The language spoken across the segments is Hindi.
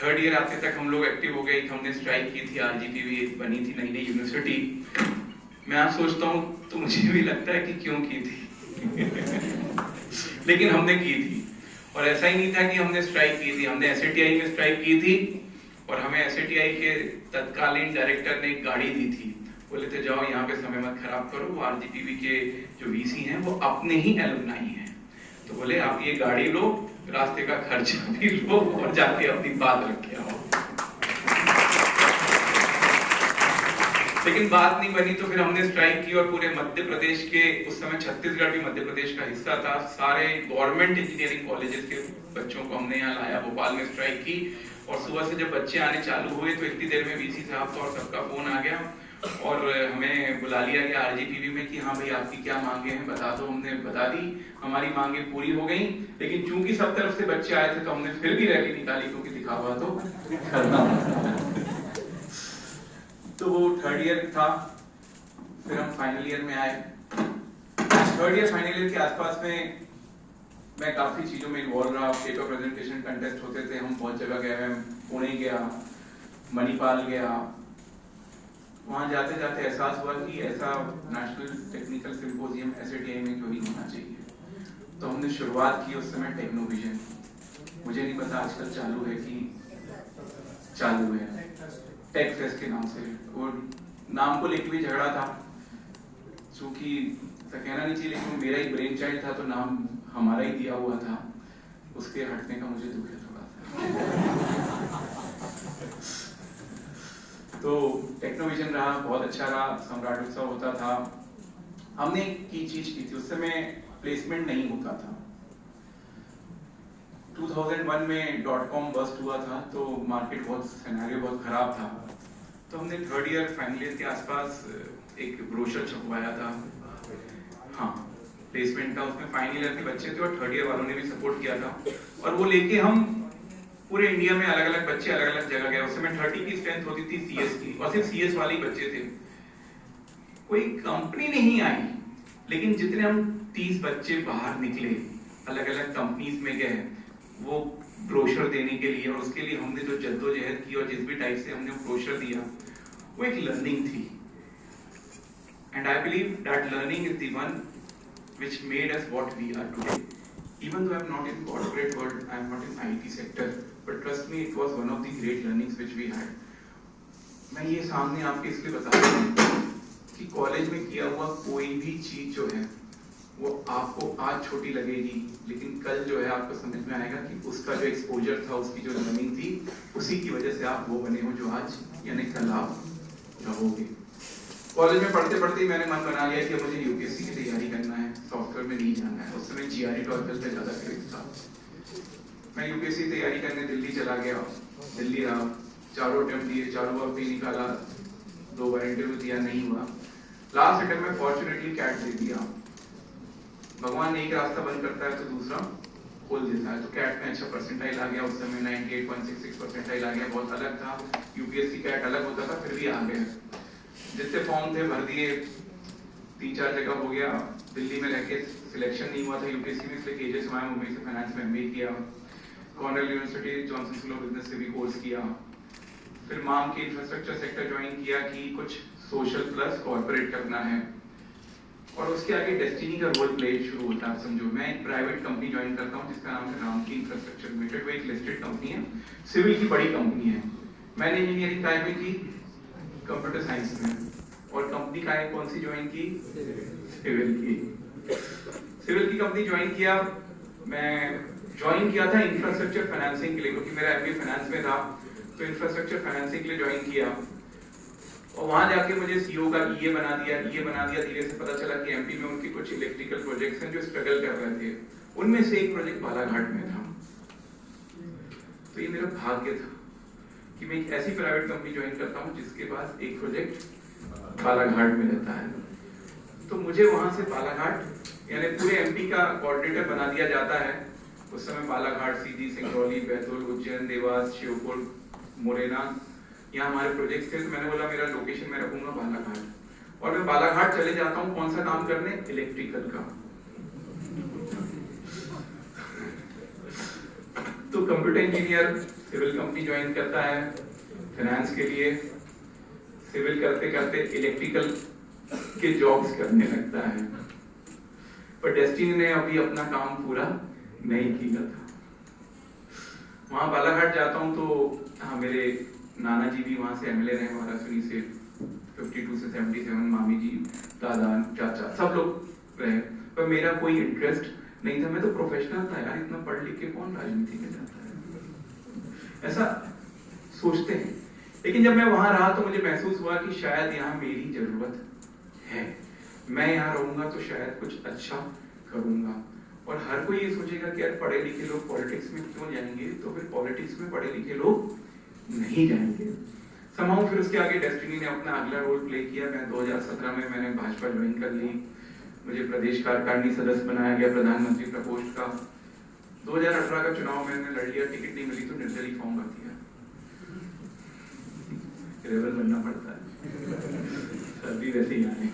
थर्ड ईयर आते तक हम लोग एक्टिव हो गए, हमने स्ट्राइक की थी, आरजीपीवी बनी थी नई नई यूनिवर्सिटी। मैं आज सोचता हूँ तो मुझे भी लगता है कि क्यों की थी लेकिन हमने की थी। और ऐसा ही नहीं था कि हमने स्ट्राइक की थी, हमने एसएटीआई में स्ट्राइक की थी और हमें एसएटीआई के तत्कालीन डायरेक्टर ने एक गाड़ी दी थी, बोले थे जाओ यहाँ पे समय मत खराब करो, वो आरजीपीवी के जो वीसी हैं वो अपने ही एलुमनाई हैं, तो बोले आप ये गाड़ी लो, रास्ते का खर्चा भी लो और जाके अपनी बात रखे आओ। लेकिन बात नहीं बनी तो फिर हमने स्ट्राइक की और पूरे मध्य प्रदेश के, उस समय छत्तीसगढ़ भी मध्य प्रदेश का हिस्सा था, सारे गवर्नमेंट इंजीनियरिंग कॉलेजेस के बच्चों को हमने यहाँ लाया, भोपाल में स्ट्राइक की। और सुबह से जब बच्चे आने चालू हुए तो इतनी देर में वीसी साहब का और सबका फोन आ गया और हमें बुला लिया गया आरजीपीवी में कि हाँ भाई आपकी क्या मांगे हैं बता दो। हमने बता दी, हमारी मांगे पूरी हो गई। लेकिन चूंकि सब तरफ से बच्चे आए थे तो हमने फिर भी रैली निकाली, क्योंकि दिखावा तो करना। तो वो थर्ड ईयर था, फिर हम फाइनल ईयर में आए। थर्ड ईयर फाइनल ईयर के आसपास में मैं काफी चीजों में इन्वॉल्व रहा, पेपर प्रेजेंटेशन कंटेस्ट होते थे, हम बहुत जगह गए, मैं पुणे गया, मणिपाल गया। वहां जाते जाते एहसास हुआ कि ऐसा नेशनल टेक्निकल सिंपोजियम एसएटीआई में क्यों नहीं होना चाहिए। तो हमने शुरुआत की उस समय टेक्नोविजन, मुझे नहीं पता आजकल चालू है कि चालू है, टेक फेस्ट के नाम से। वो नाम को लेकर भी झगड़ा था, चूंकि कहना नहीं चाहिए लेकिन मेरा ही ब्रेन चाइल्ड था तो नाम हमारा ही दिया हुआ था, उसके हटने का मुझे दुख है थोड़ा सा। तो टेक्नोविजन रहा, बहुत अच्छा रहा, सम्राट उत्सव होता था। हमने एक की चीज की थी, उस समय प्लेसमेंट नहीं होता था। 2001 में .com बस्ट हुआ था तो मार्केट बहुत, सिनेरियो बहुत खराब था। तो हमने थर्ड ईयर फाइनल ईयर के आसपास एक ब्रोशर छपवाया था, हाँ प्लेसमेंट का। उसमें फाइनल ईयर के बच्चे थे और थर्ड ईयर वालों ने भी सपोर्ट किया था, और वो लेके हम पूरे इंडिया में अलग अलग बच्चे अलग अलग जगह गए। उस समय 30 की स्ट्रेंथ होती थी सीएस की, और सिर्फ सीएस वाले बच्चे थे, कोई कंपनी नहीं आई। लेकिन जितने हम 30 बच्चे बाहर निकले, अलग अलग कंपनीज में गए वो ब्रोशर देने के लिए, और उसके लिए हमने जो जद्दोजहद की और जिस भी टाइप से हमने ब्रोशर दिया, वो एक लर्निंग थी। And I believe that learning is the one which made us what we are today. Even though I am not in corporate world, I am not in IT sector, but trust me, it was one of the great learnings which we had. मैं ये सामने आपके इसलिए बता रहा हूँ कि कॉलेज में किया हुआ कोई भी चीज जो है वो आपको आज छोटी लगेगी, लेकिन कल जो है आपको समझ में आएगा कि उसका जो एक्सपोजर था, उसकी जो लर्निंग थी, उसी की वजह से आप वो बने हो जो आज, यानी कल आप रहोगे। कॉलेज में पढ़ते पढ़ते मैंने मन बना लिया कि मुझे यूपीएससी की तैयारी करना है, सॉफ्टवेयर में नहीं जाना है। उस समय जीआरई टॉफेल पे ज्यादा क्रेज था। मैं यूपीएससी तैयारी करने दिल्ली चला गया, दिल्ली रहा, चारों अटेम्प्ट दिए, चारों बार भी निकाला, 2 बार इंटरव्यू दिया, नहीं हुआ। लास्ट अटेम्प्ट में फॉर्चुनेटली कैट दे दिया। भगवान एक रास्ता बंद करता है तो दूसरा खोल देता है, तो कैट में अच्छा परसेंटाइल आ गया। उस समय 98.66 परसेंटाइल आ गया, बहुत अलग था। यूपीएससी कैट अलग होता था, फिर भी आ गए। जितने फॉर्म थे भर दिए, 3-4 जगह हो गया। दिल्ली में रहकर सिलेक्शन नहीं हुआ था यूपीएससी में, इसलिए केजे से मुंबई से फाइनेंस में एमबीए किया। Cornell university Johnson school of business से भी कोर्स किया। फिर माम के इंफ्रास्ट्रक्चर सेक्टर ज्वाइन किया कि कुछ सोशल प्लस कॉर्पोरेट करना है, और उसके आगे डेस्टिनी का रोल प्ले शुरू होता है। समझो मैं एक प्राइवेट कंपनी ज्वाइन करता हूँ जिसका नाम है राम की इंफ्रास्ट्रक्चर लिमिटेड। वो एक लिस्टेड कंपनी है, सिविल की बड़ी कंपनी है। मैंने इंजीनियरिंग टाइप में की, कंप्यूटर साइंस में, और कंपनी का कौन सी ज्वाइन की, सिविल की। सिविल की कंपनी ज्वाइन किया। मैं ज्वाइन किया था इंफ्रास्ट्रक्चर फाइनेंसिंग के लिए, क्योंकि मेरा एमबीए फाइनेंस में था, तो इंफ्रास्ट्रक्चर फाइनेंसिंग के लिए ज्वाइन किया। और वहां जाके मुझे सीईओ का ईए बना दिया। धीरे से पता चला कि एमपी में उनके कुछ इलेक्ट्रिकल प्रोजेक्ट्स हैं जो स्ट्रगल कर रहे थे, उनमें से एक प्रोजेक्ट बालाघाट में था। तो ये मेरा भाग्य था कि मैं एक ऐसी प्राइवेट कंपनी ज्वाइन करता हूँ जिसके पास एक प्रोजेक्ट बालाघाट में रहता है। तो मुझे वहां से बालाघाट, यानी पूरे एमपी का कोऑर्डिनेटर बना दिया जाता है। उस समय बालाघाट, सीधी, सिंगरौली, बैतूल, उज्जैन, देवास, श्योपुर, मुरैना, यहाँ हमारे प्रोजेक्ट्स थे। तो मैंने बोला मेरा लोकेशन मैं रखूंगा बालाघाट, और मैं बालाघाट चले जाता हूँ कौन सा काम करने, इलेक्ट्रिकल का। तो computer engineer civil company join करता है फाइनेंस के लिए, सिविल करते करते इलेक्ट्रिकल के जॉब्स करने लगता है, पर डेस्टिनी ने अभी अपना काम पूरा नहीं किया था। वहां बालाघाट जाता हूं तो हाँ, मेरे नाना जी भी वहां से एमएलए रहे वाराणसी से 52 से 77, मामी जी, दादा, चाचा सब लोग रहे, पर मेरा कोई इंटरेस्ट नहीं था। मैं तो प्रोफेशनल था यार, इतना पढ़ लिख के कौन राजनीति में जाता है, ऐसा सोचते हैं। लेकिन जब मैं वहां रहा तो मुझे महसूस हुआ कि शायद यहाँ मेरी जरूरत है, मैं यहाँ रहूंगा तो शायद कुछ अच्छा करूंगा। और हर कोई ये सोचेगा कि यार पढ़े लिखे लोग पॉलिटिक्स में क्यों जाएंगे, तो फिर पॉलिटिक्स में पढ़े लिखे लोग नहीं जाएंगे। समाउ फिर उसके आगे डेस्टिनी ने अपना अगला रोल प्ले किया। मैं 2017 में मैंने भाजपा ज्वाइन कर ली, मुझे प्रदेश कार्यकारिणी सदस्य बनाया गया प्रधानमंत्री प्रकोष्ठ का। 2018 का चुनाव मैंने लड़ लिया, टिकट नहीं मिली तो निर्दलीय फॉर्म भर दिया, रेबल बनना पड़ता है, सर्दी वैसे ही आने।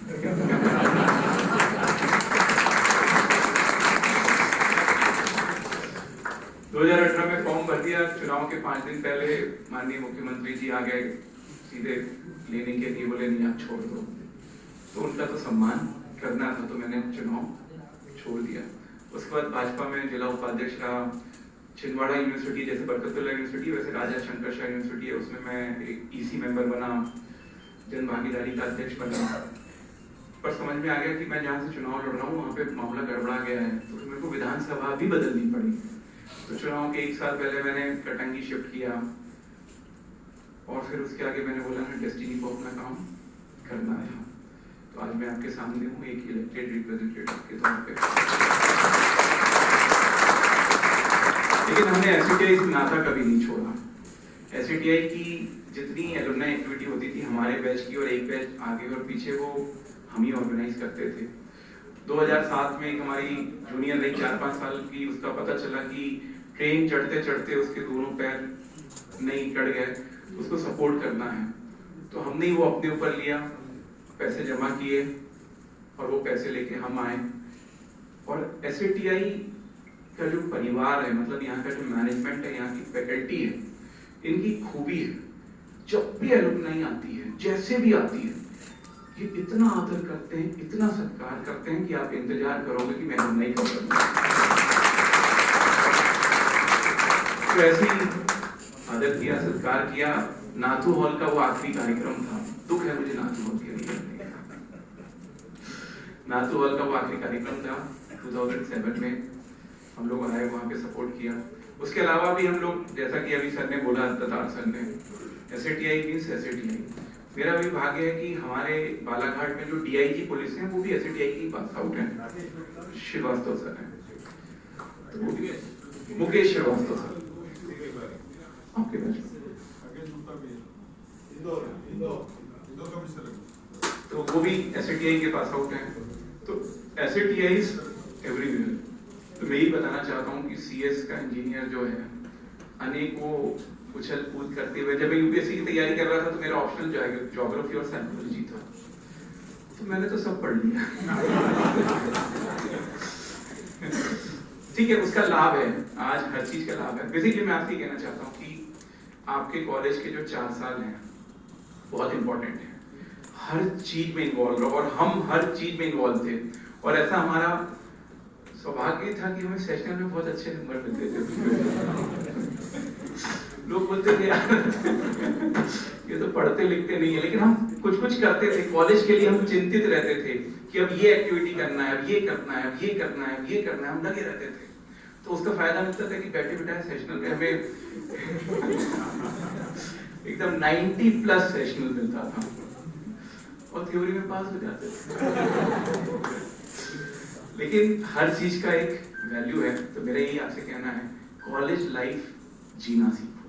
2018 में फॉर्म भर दिया। चुनाव के 5 दिन पहले माननीय मुख्यमंत्री जी आ गए सीधे लेने के लिए, बोले नहीं आप छोड़ दो, तो उनका तो सम्मान करना था, तो मैंने चुनाव छोड़ दिया। उसके बाद भाजपा में जिला उपाध्यक्ष रहा। छिंदवाड़ा यूनिवर्सिटी जैसे बरकतुल्लाह यूनिवर्सिटी वैसे राजा शंकर शाह यूनिवर्सिटी है, उसमें मैं एक ईसी मेंबर बना, जन भागीदारी का अध्यक्ष बना। पर समझ में आ गया कि मैं जहाँ से चुनाव लड़ रहा हूँ वहाँ पे मामला गड़बड़ा गया है, तो फिर मेरे को विधानसभा भी बदलनी पड़ी। तो चुनाव के 1 साल पहले मैंने कटंगी शिफ्ट किया, और फिर उसके आगे मैंने बोला ना डेस्टिनी को अपना काम करना था। तो आज मैं आपके सामने हूँ एक इलेक्टेड रिप्रेजेंटेटिव के तौर पे। लेकिन हमने एसयूटीआई से नाता कभी नहीं छोड़ा। एसयूटीआई की जितनी एलुमनाई एक्टिविटी होती थी हमारे बैच की, और एक बैच आगे और पीछे, वो हम ही ऑर्गेनाइज करते थे। 2007 में एक हमारी जूनियर रही 4-5 साल की, उसका पता चला कि ट्रेन चढ़ते चढ़ते उसके दोनों पैर नहीं कट गए, उसको सपोर्ट करना है। तो हमने वो अपने ऊपर लिया, पैसे जमा किए, और वो पैसे लेके हम आए। और एसयूटीआई का जो परिवार है, मतलब यहाँ का जो मैनेजमेंट है, यहाँ की फैकल्टी है, इनकी खूबी है, जब भी एलुमनाई आती है, जैसे भी आती है, ये इतना आदर करते हैं, इतना सत्कार करते हैं कि आप इंतजार करोगे कि मैं एलुमनाई कब करूंगा। तो ऐसे ही आदर किया, सत्कार किया। नाथू हॉल का वो आखिरी कार्यक्रम था, दुख है मुझे नाथू हॉल के लिए। नाथू हॉल का वो आखिरी कार्यक्रम था 2007 में, हम लोग आए, वहाँ पे सपोर्ट किया। उसके अलावा भी हम लोग, जैसा कि अभी सर ने बोला, दत्तार सर ने, एसयूटीआई मींस एसयूटीआई। मेरा भी भाग्य है कि हमारे बालाघाट में जो डीआईजी पुलिस है वो भी एसयूटीआई की पास आउट है, श्रीवास्तव सर है, तो वो भी मुकेश श्रीवास्तव सर आपके पास, तो वो भी एसयूटीआई के पास आउट है। तो एसयूटीआई एवरीवेयर। तो मैं ही बताना चाहता हूँ कि सीएस का इंजीनियर जो है, अनेकों उछल कूद करते हुए, जब मैं यूपीएससी की तैयारी कर रहा था तो मेरा ऑप्शनल ज्योग्राफी और साइकोलॉजी था, तो मैंने तो सब पढ़ लिया। ठीक है, उसका लाभ है, आज हर चीज का लाभ है। बेसिकली मैं आपसे कहना चाहता हूँ कि आपके कॉलेज के जो 4 साल हैं बहुत इंपॉर्टेंट है, हर चीज में इन्वॉल्व रहो, और हम हर चीज में इन्वॉल्व थे। और ऐसा हमारा सौभाग्य था कि हमें सेशनल में बहुत अच्छे नंबर मिलते थे। लोग बोलते थे यार ये तो पढ़ते लिखते नहीं है, लेकिन हम कुछ कुछ करते थे। कॉलेज के लिए हम चिंतित रहते थे कि अब ये एक्टिविटी करना है, अब ये करना है, अब ये करना है, अब ये करना है, हम लगे रहते थे। तो उसका फायदा मिलता था कि बैठे बिठाए सेशनल में हमें एकदम 90+ सेशनल मिलता था, और थ्योरी में पास हो जाते थे। लेकिन हर चीज का एक वैल्यू है। तो मेरा यही आपसे कहना है, कॉलेज लाइफ जीना सीखो,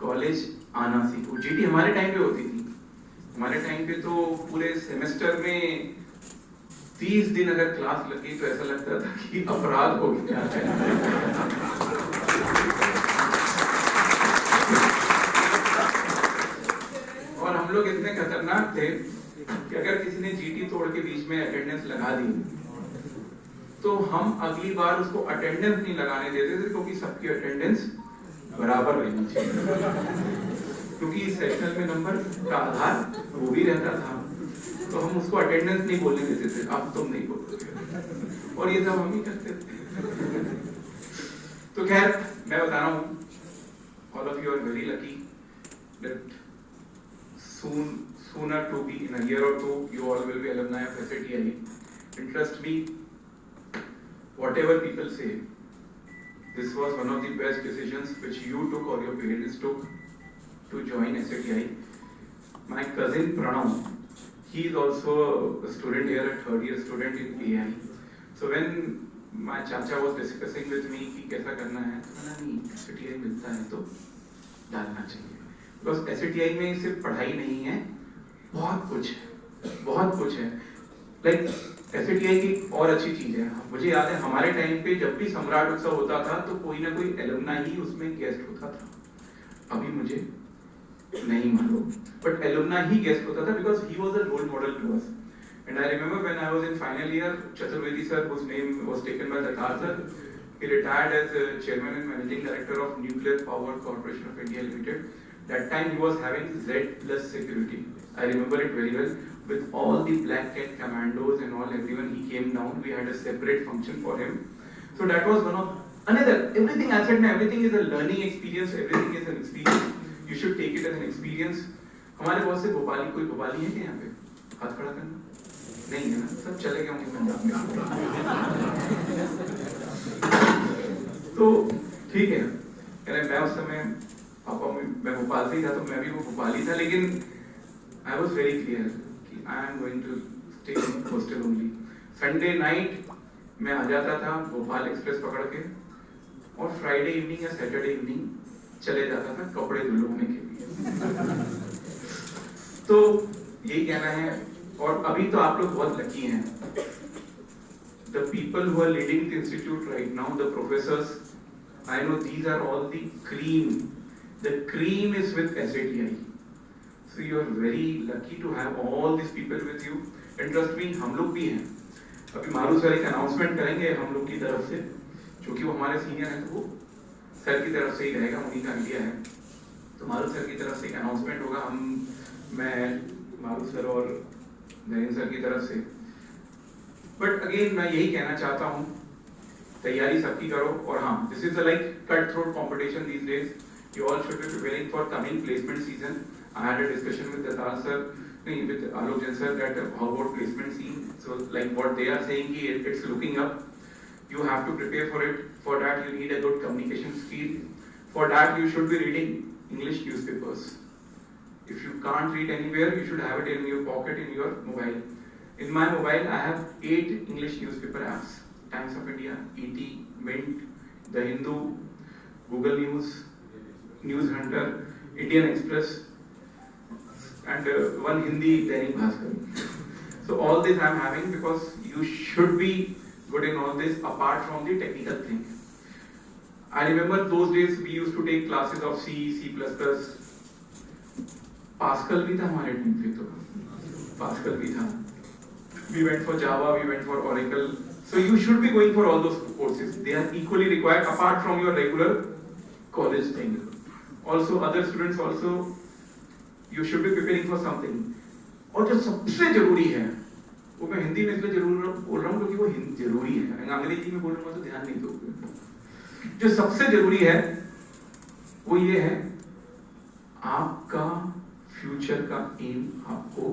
कॉलेज आना सीखो। जीटी हमारे टाइम पे होती थी, हमारे टाइम पे तो पूरे सेमेस्टर में 30 दिन अगर क्लास लगी तो ऐसा लगता था कि अपराध हो गया है। और हम लोग इतने खतरनाक थे कि अगर किसी ने जीटी तोड़ के बीच में अटेंडेंस लगा दी तो हम अगली बार उसको अटेंडेंस नहीं लगाने देते थे, क्योंकि सबकी अटेंडेंस बराबर रहनी चाहिए, क्योंकि सेक्शनल में नंबर का आधार वो भी रहता था, तो हम उसको अटेंडेंस नहीं बोलने देते थे, अब तुम नहीं बोलोगे, और ये सब हम ही करते थे। तो खैर मैं बता रहा हूँ, all of you are very lucky that sooner to be in a year or two you all will be alumni of SATI. And trust me, whatever people say, this was one of the best decisions which you took or your parents took to join SATI. My cousin Pranav, he is also a student here, a third year student in AI. So when my चाचा was discussing with me कि कैसा करना है, तो मैंने नहीं, SATI मिलता है तो डालना चाहिए, because SATI में सिर्फ पढ़ाई नहीं है, बहुत कुछ है, बहुत कुछ है। Like SATI की और अच्छी चीज है, मुझे याद है हमारे टाइम पे जब भी सम्राट उत्सव होता था तो कोई ना कोई एलुमना ही उसमें गेस्ट होता था, अभी मुझे नहीं मालूम, but एलुमना ही गेस्ट होता था because he was a role model to us. And I remember when I was in final year, Chaturvedi sir, whose name was taken by Datar sir, he retired as chairman and managing director of Nuclear Power Corporation of India Limited. That time he was having Z plus security. I remember it very well. With all the black cat commandos and all, everyone, he came down. We had a separate function for him. So that was one of another. Everything I said, everything is a learning experience. Everything is an experience. You should take it as an experience. हमारे बहुत से भोपाली, कोई भोपाली है क्या यहाँ पे? हाथ खड़ा करना नहीं है ना, सब चले गए होंगे पंजाब में। तो ठीक है, मैं उस समय पापा मैं भोपाल से ही था, तो मैं भी वो भोपाली था, लेकिन I was very clear कि I am going to stay in hostel only. Sunday night मैं आ जाता था भोपाल एक्सप्रेस पकड़ के, और फ्राइडे इवनिंग या सैटरडे इवनिंग चले जाता था कपड़े धुलवाने के लिए। तो यही कहना है, और अभी तो आप लोग बहुत लकी हैं। The people who are leading the institute right now, the professors, I know these are all the cream. The cream is with SATI. So you are very lucky to have all these people with you. And trust me, हम लोग भी हैं। अभी मारू सर एक अनाउंसमेंट करेंगे हम लोग की तरफ से, क्योंकि वो हमारे सीनियर हैं, तो वो सर की तरफ से ही रहेगा, उन्हीं का आइडिया है। तो मारू सर की तरफ से एक अनाउंसमेंट होगा, मैं मारू सर और नरेंद्र सर की तरफ से। बट अगेन मैं यही कहना चाहता हूँ, तैयारी सबकी करो, और हाँ, this is like cut throat competition these days, you all should be preparing for coming placement season. I had a discussion with Datar sir, with Alok Jain sir, that how about placement scene. So like what they are saying, it's looking up. You have to prepare for it. For that you need a good communication skill. For that you should be reading English newspapers. If you can't read anywhere, you should have it in your pocket, in your mobile. In my mobile, I have 8 English newspaper apps: Times of India, ET, Mint, The Hindu, Google News, News Hunter, Indian Express, and one Hindi Dainik Bhaskar. So all this I am having because you should be good in all this apart from the technical thing. I remember those days we used to take classes of C, C++. Pascal भी था हमारे टीम पे, तो Pascal भी था. We went for Java, we went for Oracle. So you should be going for all those courses. They are equally required apart from your regular college thing. Also other students also, you should be preparing for something. और जो सबसे जरूरी है, वो मैं हिंदी में इसलिए जरूर बोल रहा हूँ क्योंकि वो जरूरी है, अंग्रेजी में बोलूंगा तो ध्यान नहीं दोगे। जो सबसे जरूरी है वो ये है, आपका फ्यूचर का एम आपको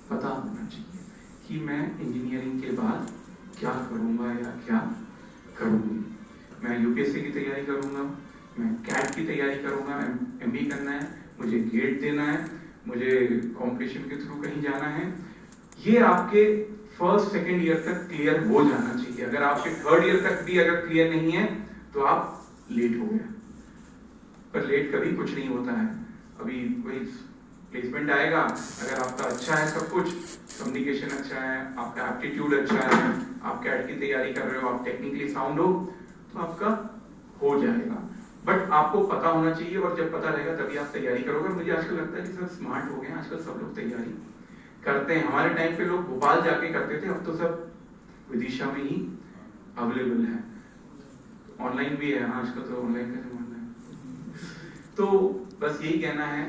पता होना चाहिए कि मैं इंजीनियरिंग के बाद क्या करूंगा या क्या करूंगी। मैं यूपीएससी की तैयारी करूंगा, मैं कैट की तैयारी करूंगा, एमबी करना है, मुझे गेट देना है, मुझे कंपटीशन के थ्रू कहीं जाना है। ये आपके फर्स्ट सेकंड ईयर तक क्लियर हो जाना चाहिए। अगर आपके थर्ड ईयर तक भी अगर क्लियर नहीं है तो आप लेट हो गए, पर लेट कभी कुछ नहीं होता है। अभी वही प्लेसमेंट आएगा, अगर आपका अच्छा है, सब कुछ कम्युनिकेशन अच्छा है, आपका एप्टीट्यूड अच्छा है, आप कैट की तैयारी कर रहे हो, आप टेक्निकली साउंड हो, तो आपका हो जाएगा। बट आपको पता होना चाहिए, और जब पता रहेगा तभी आप तैयारी करोगे। मुझे आजकल लगता है कि सब स्मार्ट हो गए हैं, आजकल सब लोग तैयारी करते हैं। हमारे टाइम पे लोग भोपाल जाके करते थे, अब तो सब विदिशा में ही अवेलेबल है, ऑनलाइन भी है। आजकल तो ऑनलाइन का जमाना है। तो बस यही कहना है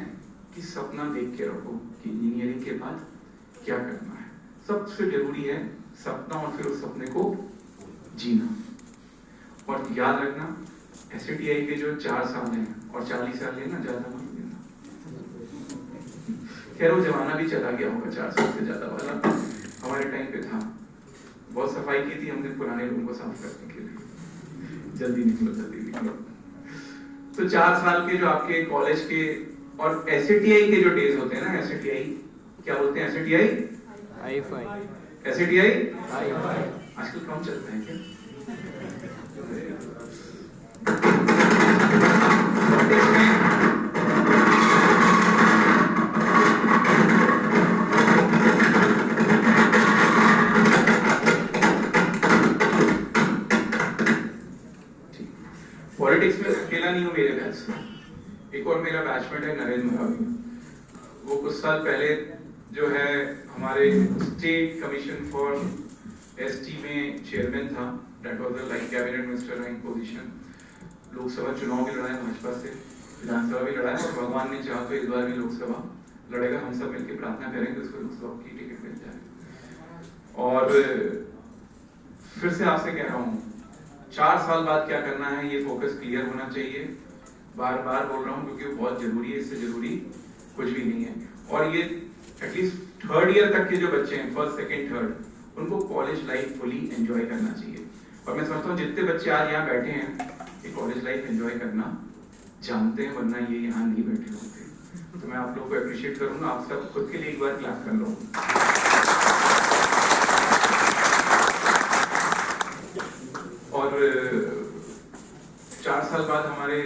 कि सपना देख के रखो कि इंजीनियरिंग के बाद क्या करना है। सबसे जरूरी है सपना और फिर उस सपने को जीना। और याद रखना SATI के जो 4 साल हैं और 40 साल है ना, ज्यादा मत लेना। खैर वो जमाना भी चला गया होगा, 4 साल से ज्यादा वाला हमारे टाइम पे था। बहुत सफाई की थी हमने पुराने रूम को साफ करने के लिए। जल्दी निकलो। तो 4 साल के जो आपके कॉलेज के और SATI के जो डेज होते हैं ना, SATI क्या बोलते हैं? SATI आजकल कम चलता है क्या? पॉलिटिक्स में अकेला नहीं हूँ मेरे बैच से, एक और मेरा बैचमेट है नरेंद्र मरावी। वो कुछ साल पहले जो है हमारे स्टेट कमीशन फॉर ST में चेयरमैन था। That was like cabinet minister rank position. Lok Sabha चुनाव भी लड़ा है भाजपा से, विधानसभा भी लड़ा है और भगवान ने चाहा तो इस बार भी लोकसभा लड़ेगा। हम सब मिलकर प्रार्थना करेंगे उसको लोकसभा की टिकट मिल जाए। और फिर से आपसे कह रहा हूँ 4 साल बाद क्या करना है ये फोकस क्लियर होना चाहिए। बार बार बोल रहा हूँ क्योंकि बहुत जरूरी है, इससे जरूरी कुछ भी नहीं है। और ये एटलीस्ट 3rd ईयर तक के जो बच्चे हैं, 1st, 2nd, 3rd, उनको कॉलेज लाइफ फुली एंजॉय करना चाहिए। और मैं समझता हूँ जितने बच्चे आज यहाँ बैठे हैं ये कॉलेज लाइफ एंजॉय करना जानते हैं, वरना ये यहाँ नहीं बैठे होते। तो मैं आप लोगों को अप्रिशिएट करूंगा। आप सब खुद के लिए एक बार क्लैप कर लो। और 4 साल बाद हमारे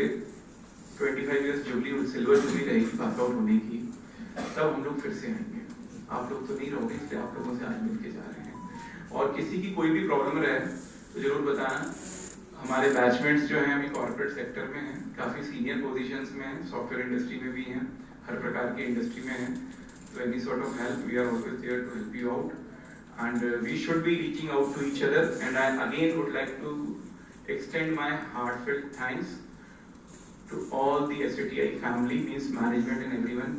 25 इयर्स जुबली, सिल्वर जुबली रहेगी पास आउट होने की, तब हम लोग फिर से आएंगे। आप लोग तो नहीं रहोगे, इसलिए आप लोगों से आज मिलके जा रहे हैं। और किसी की कोई भी प्रॉब्लम रहे तो जरूर बताना। हमारे बैचमेट्स जो हैं अभी कॉर्पोरेट सेक्टर में हैं, काफ़ी सीनियर पोजीशंस में हैं, सॉफ्टवेयर इंडस्ट्री में भी हैं, हर प्रकार की इंडस्ट्री में हैं। तो any sort of help we are always there to help you out and we should be reaching out to each other. And I again would like to extend my heartfelt thanks to all the SATI family, means management and everyone.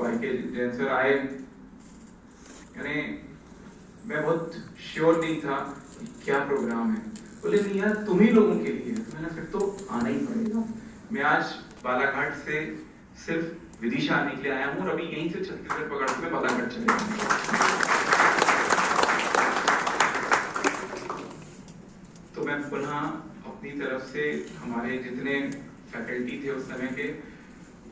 YK Jain sir, मैं बहुत श्योर नहीं था क्या प्रोग्राम है। बोले नहीं यार तुम ही लोगों के लिए है, तो मैंने फिर तो आना ही पड़ेगा। मैं आज बालाघाट से सिर्फ विदिशा आने के लिए आया हूँ और अभी यहीं से छत्तीसगढ़ पकड़ के मैं बालाघाट चले जाऊंगा। तो मैं पुनः अपनी तरफ से हमारे जितने फैकल्टी थे उस समय के,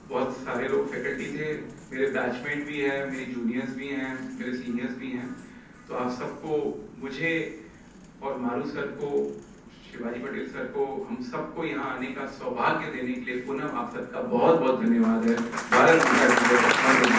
बहुत सारे लोग फैकल्टी थे, मेरे बैचमेट भी है, मेरी जूनियर्स भी हैं, मेरे सीनियर्स भी हैं। तो आप सबको, मुझे और मारू सर को, शिवाजी पटेल सर को, हम सबको यहाँ आने का सौभाग्य देने के लिए पुनः आप सबका बहुत बहुत धन्यवाद है। भारत माता की जय।